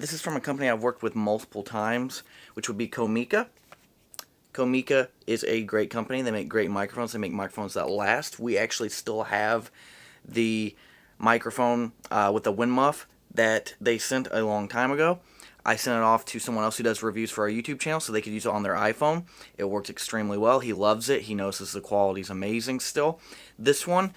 This is from a company I've worked with multiple times, which would be Comica. Comica is a great company. They make great microphones. They make microphones that last. We actually still have the microphone with the wind muff that they sent a long time ago. I sent it off to someone else who does reviews for our YouTube channel so they could use it on their iPhone. It works extremely well. He loves it. He notices the quality is amazing still. This one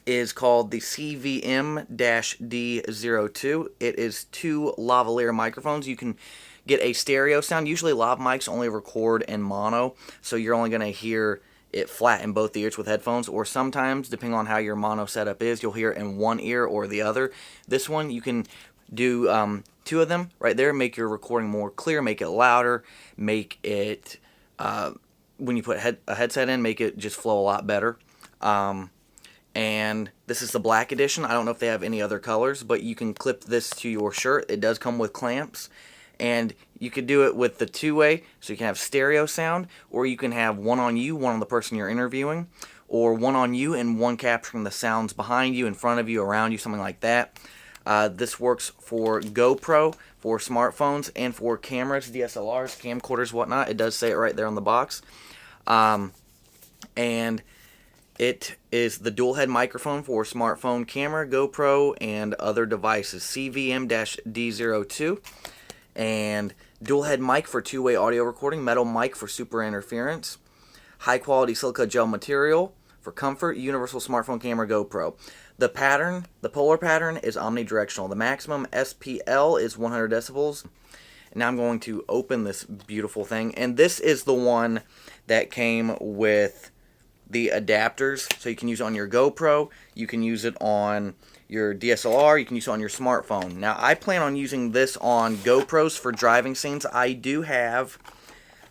is called the CVM-D02. It is 2 lavalier microphones. You can get a stereo sound. Usually lav mics only record in mono, so you're only going to hear it flat in both ears with headphones, or sometimes, depending on how your mono setup is, you'll hear it in one ear or the other. This one, you can do 2 of them right there, make your recording more clear, make it louder, make it, when you put a headset in, make it just flow a lot better. And this is the black edition. I don't know if they have any other colors, but you can clip this to your shirt. It does come with clamps, and you could do it with the 2-way, so you can have stereo sound, or you can have one on you, one on the person you're interviewing, or one on you and one capturing the sounds behind you, in front of you, around you, something like that. This works for GoPro, for smartphones, and for cameras, DSLRs, camcorders, whatnot. It does say it right there on the box. And it is the dual head microphone for smartphone, camera, GoPro, and other devices. CVM-D02. And dual head mic for 2-way audio recording. Metal mic for super interference. High quality silica gel material for comfort. Universal smartphone, camera, GoPro. The pattern, the polar pattern, is omnidirectional. The maximum SPL is 100 decibels. And now I'm going to open this beautiful thing. And this is the one that came with the adapters, so you can use it on your GoPro, you can use it on your DSLR, you can use it on your smartphone. Now, I plan on using this on GoPros for driving scenes. I do have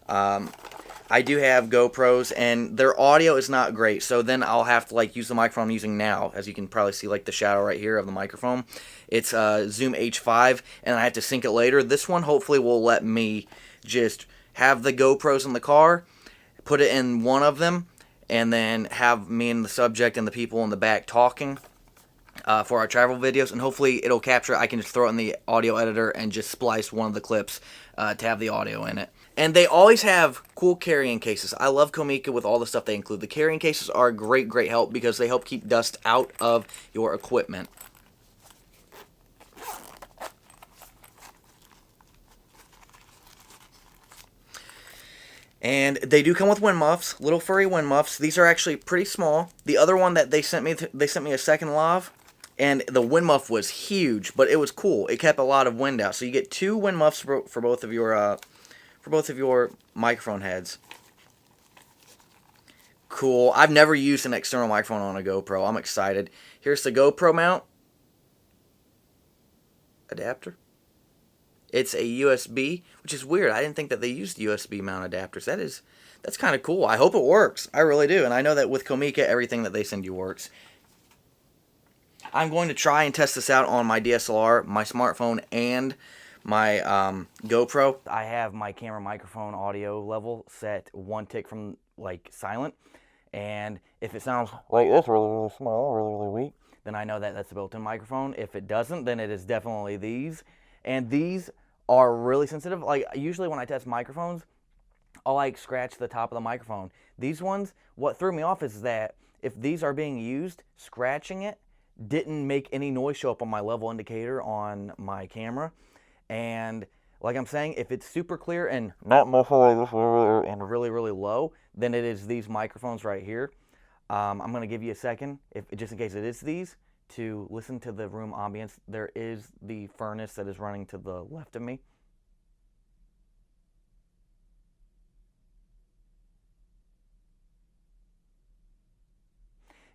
GoPros, and their audio is not great, so then I'll have to use the microphone I'm using now. As you can probably see, the shadow right here of the microphone. It's Zoom H5, and I have to sync it later. This one hopefully will let me just have the GoPros in the car, put it in one of them, and then have me and the subject and the people in the back talking for our travel videos, and hopefully it'll capture it. I can just throw it in the audio editor and just splice one of the clips to have the audio in it. And they always have cool carrying cases. I love Comica with all the stuff they include. The carrying cases are a great help because they help keep dust out of your equipment. And they do come with wind muffs, little furry wind muffs. These are actually pretty small. The other one that they sent me a second lav, and the wind muff was huge, but it was cool. It kept a lot of wind out. So you get 2 wind muffs for both of your microphone heads. Cool. I've never used an external microphone on a GoPro. I'm excited. Here's the GoPro mount adapter. It's a USB, which is weird. I didn't think that they used USB mount adapters. That's kind of cool. I hope it works. I really do. And I know that with Comica, everything that they send you works. I'm going to try and test this out on my DSLR, my smartphone, and my GoPro. I have my camera microphone audio level set 1 tick from silent. And if it sounds like this, really small, really weak, then I know that that's a built-in microphone. If it doesn't, then it is definitely these. And these are really sensitive. Usually when I test microphones, I'll scratch the top of the microphone. These ones, what threw me off is that if these are being used, scratching it didn't make any noise show up on my level indicator on my camera. And like I'm saying, if it's super clear and not muffled and really low, then it is these microphones right here. I'm going to give you a second, just in case it is these, to listen to the room ambience. There is the furnace that is running to the left of me.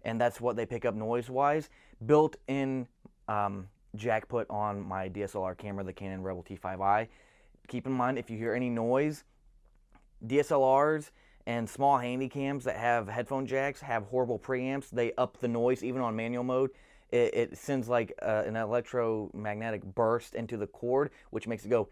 And that's what they pick up noise-wise. Built-in jack put on my DSLR camera, the Canon Rebel T5i. Keep in mind, if you hear any noise, DSLRs and small handy cams that have headphone jacks have horrible preamps. They up the noise even on manual mode. It sends an electromagnetic burst into the cord, which makes it go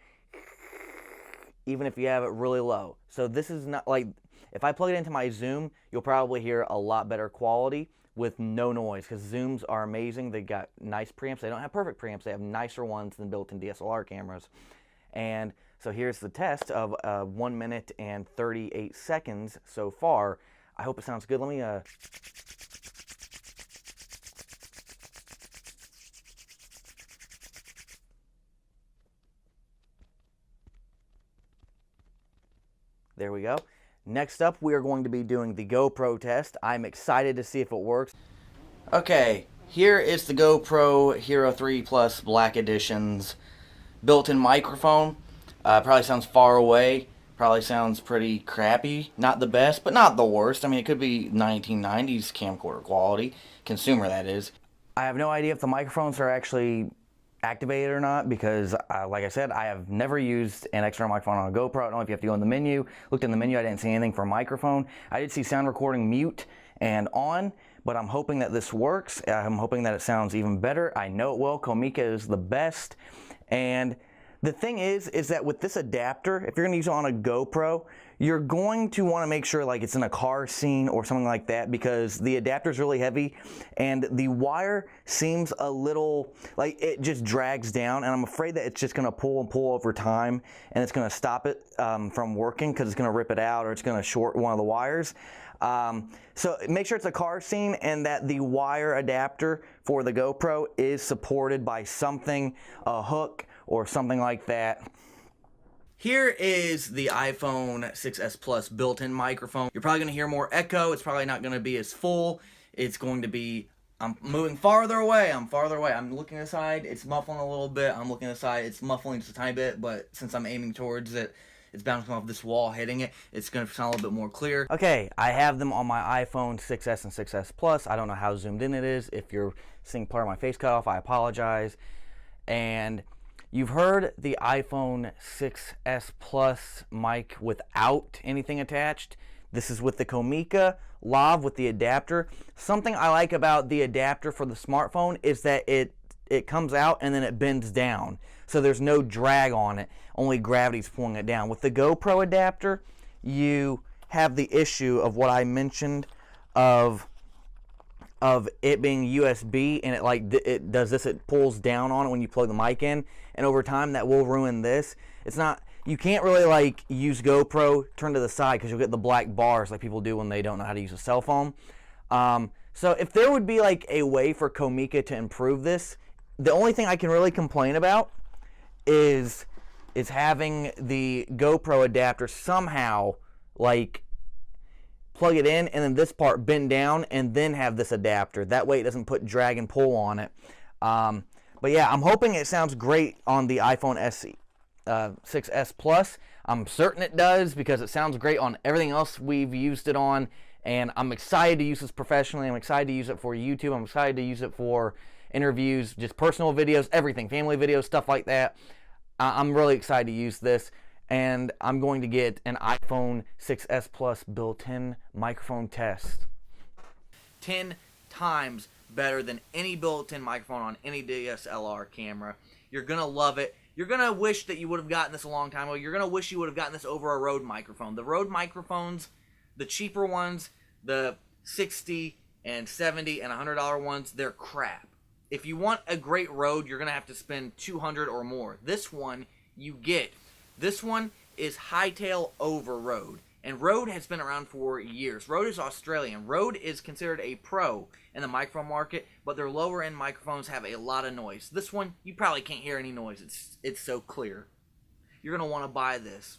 even if you have it really low. So this is not if I plug it into my Zoom, you'll probably hear a lot better quality with no noise, because zooms are amazing. They got nice preamps. They don't have perfect preamps. They have nicer ones than built-in DSLR cameras. And so here's the test of 1 minute and 38 seconds so far. I hope it sounds good. Let me there we go. Next up, we are going to be doing the GoPro test. I'm excited to see if it works. Okay, here is the GoPro Hero 3 Plus Black Edition's built-in microphone. Probably sounds far away. Probably sounds pretty crappy. Not the best, but not the worst. I mean, it could be 1990s camcorder quality. Consumer, that is. I have no idea if the microphones are actually activated or not, because like I said, I have never used an external microphone on a GoPro. I don't know if you have to go in the menu. Looked in the menu, I didn't see anything for a microphone. I did see sound recording mute and on, but I'm hoping that this works. I'm hoping that it sounds even better. I know it will. Comica is the best. And the thing is that with this adapter, if you're going to use it on a GoPro, you're going to want to make sure like it's in a car scene or something like that, because the adapter is really heavy and the wire seems a little like it just drags down, and I'm afraid that it's just going to pull and pull over time, and it's going to stop it from working, because it's going to rip it out or it's going to short one of the wires. So make sure it's a car scene and that the wire adapter for the GoPro is supported by something, a hook or something like that. Here is the iPhone 6s Plus built-in microphone. You're probably going to hear more echo. It's probably not going to be as full. It's going to be, I'm moving farther away. I'm farther away. I'm looking aside. It's muffling a little bit. I'm looking aside. It's muffling just a tiny bit, but since I'm aiming towards it, it's bouncing off this wall, hitting it. It's going to sound a little bit more clear. Okay, I have them on my iPhone 6s and 6s Plus. I don't know how zoomed in it is. If you're seeing part of my face cut off, I apologize. And you've heard the iPhone 6s Plus mic without anything attached. This is with the Comica Lav with the adapter. Something I like about the adapter for the smartphone is that it comes out and then it bends down. So there's no drag on it. Only gravity's pulling it down. With the GoPro adapter, you have the issue of what I mentioned of it being USB, and it does this, it pulls down on it when you plug the mic in, and over time that will ruin this. It's not, you can't really like use GoPro, turn to the side, because you'll get the black bars like people do when they don't know how to use a cell phone. So if there would be like a way for Comica to improve this, the only thing I can really complain about is having the GoPro adapter somehow like plug it in and then this part bend down and then have this adapter. That way it doesn't put drag and pull on it. But yeah, I'm hoping it sounds great on the iPhone 6s Plus. I'm certain it does, because it sounds great on everything else we've used it on, and I'm excited to use this professionally. I'm excited to use it for YouTube. I'm excited to use it for interviews, just personal videos, everything, family videos, stuff like that. I'm really excited to use this, and I'm going to get an iPhone 6s Plus built-in microphone test. 10 times better than any built-in microphone on any DSLR camera. You're going to love it. You're going to wish that you would have gotten this a long time ago. You're going to wish you would have gotten this over a Rode microphone. The Rode microphones, the cheaper ones, the $60 and $70 and $100 ones, they're crap. If you want a great Rode, you're going to have to spend $200 or more. This one you get. This one is hightail over Rode. And Rode has been around for years. Rode is Australian. Rode is considered a pro in the microphone market, but their lower end microphones have a lot of noise. This one, you probably can't hear any noise. It's so clear. You're going to want to buy this.